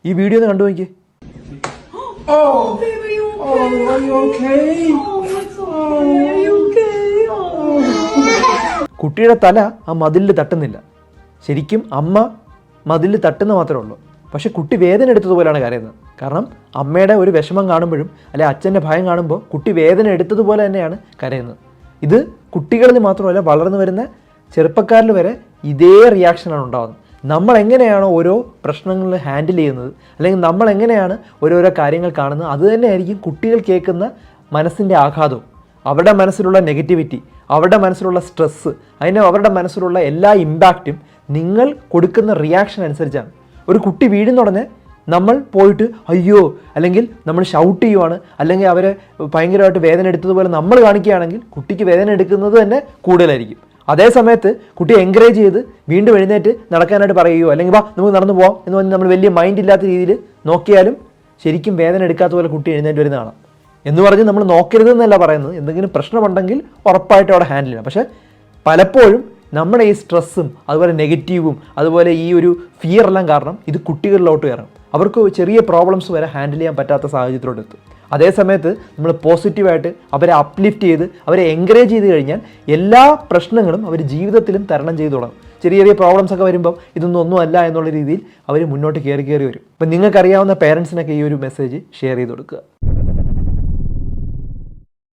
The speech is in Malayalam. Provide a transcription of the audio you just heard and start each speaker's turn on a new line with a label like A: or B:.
A: ഈ വീഡിയോ ഒന്ന് കണ്ടു നോക്കിയേ.
B: Oh, baby, you okay? Oh, are you okay? Oh, it's okay. Are you okay? Oh.
A: കുട്ടിയുടെ തല ആ മതിലിൽ തട്ടുന്നില്ല. ശരിക്കും അമ്മ മതിലിൽ തട്ടുന്ന മാത്രമേ ഉള്ളൂ. പക്ഷെ കുട്ടി വേദന എടുത്തതുപോലെയാണ് കരയുന്നത്. കാരണം അമ്മയുടെ ഒരു വിഷമം കാണുമ്പോഴും അല്ലെ അച്ഛൻ്റെ ഭയം കാണുമ്പോൾ കുട്ടി വേദന എടുത്തതുപോലെ തന്നെയാണ് കരയുന്നത്. ഇത് കുട്ടികളിൽ മാത്രമല്ല വളർന്നു വരുന്ന ചെറുപ്പക്കാരിൽ വരെ ഇതേ റിയാക്ഷനാണ് ഉണ്ടാകുന്നത്. നമ്മൾ എങ്ങനെയാണോ ഓരോ പ്രശ്നങ്ങൾ ഹാൻഡിൽ ചെയ്യുന്നത്, അല്ലെങ്കിൽ നമ്മൾ എങ്ങനെയാണ് ഓരോരോ കാര്യങ്ങൾ കാണുന്നത്, അത് തന്നെയായിരിക്കും കുട്ടികൾ കേൾക്കുന്ന മനസ്സിൻ്റെ ആഘാതവും. അവരുടെ മനസ്സിലുള്ള നെഗറ്റിവിറ്റി, അവരുടെ മനസ്സിലുള്ള സ്ട്രെസ്സ്, അവരുടെ മനസ്സിലുള്ള എല്ലാ ഇമ്പാക്റ്റും നിങ്ങൾ കൊടുക്കുന്ന റിയാക്ഷൻ അനുസരിച്ചാണ്. ഒരു കുട്ടി വീഴുന്ന ഉടനെ നമ്മൾ പോയിട്ട് അയ്യോ, അല്ലെങ്കിൽ നമ്മൾ ഷൗട്ട് ചെയ്യുവാണ്, അല്ലെങ്കിൽ അവരെ ഭയങ്കരമായിട്ട് വേദന എടുത്തതുപോലെ നമ്മൾ കാണിക്കുകയാണെങ്കിൽ കുട്ടിക്ക് വേദന എടുക്കുന്നത് തന്നെ കൂടുതലായിരിക്കും. അതേ സമയത്ത് കുട്ടിയെ എൻകറേജ് ചെയ്ത് വീണ്ടും എഴുന്നേറ്റ് നടക്കാനായിട്ട് പറയുകയോ അല്ലെങ്കിൽ വാ നമുക്ക് നടന്നു പോകാം എന്ന് പറഞ്ഞ് നമ്മൾ വലിയ മൈൻഡ് ഇല്ലാത്ത രീതിയിൽ നോക്കിയാലും ശരിക്കും വേദന എടുക്കാത്ത പോലെ കുട്ടി എഴുന്നേറ്റ് വരുന്ന കാണാം. എന്ന് പറഞ്ഞ് നമ്മൾ നോക്കരുതെന്നല്ല പറയുന്നത്. എന്തെങ്കിലും പ്രശ്നമുണ്ടെങ്കിൽ ഉറപ്പായിട്ടും അവിടെ ഹാൻഡിൽ ചെയ്യണം. പക്ഷേ പലപ്പോഴും നമ്മുടെ ഈ സ്ട്രെസ്സും അതുപോലെ നെഗറ്റീവും അതുപോലെ ഈ ഒരു ഫിയറെല്ലാം കാരണം ഇത് കുട്ടികളിലോട്ട് കയറും. അവർക്ക് ചെറിയ പ്രോബ്ലംസ് വരെ ഹാൻഡിൽ ചെയ്യാൻ പറ്റാത്ത സാഹചര്യത്തിലോട്ട് എത്തും. അതേ സമയത്ത് നമ്മൾ പോസിറ്റീവായിട്ട് അവരെ അപ്ലിഫ്റ്റ് ചെയ്ത് അവരെ എൻകറേജ് ചെയ്ത് കഴിഞ്ഞാൽ എല്ലാ പ്രശ്നങ്ങളും അവർ ജീവിതത്തിലും തരണം ചെയ്ത് തുടങ്ങും. ചെറിയ ചെറിയ പ്രോബ്ലംസ് ഒക്കെ വരുമ്പം ഒന്നും അല്ല എന്നുള്ള രീതിയിൽ അവർ മുന്നോട്ട് കയറി വരും. അപ്പം നിങ്ങൾക്കറിയാവുന്ന പേരൻസിനൊക്കെ ഈ ഒരു മെസ്സേജ് ഷെയർ ചെയ്ത് കൊടുക്കുക.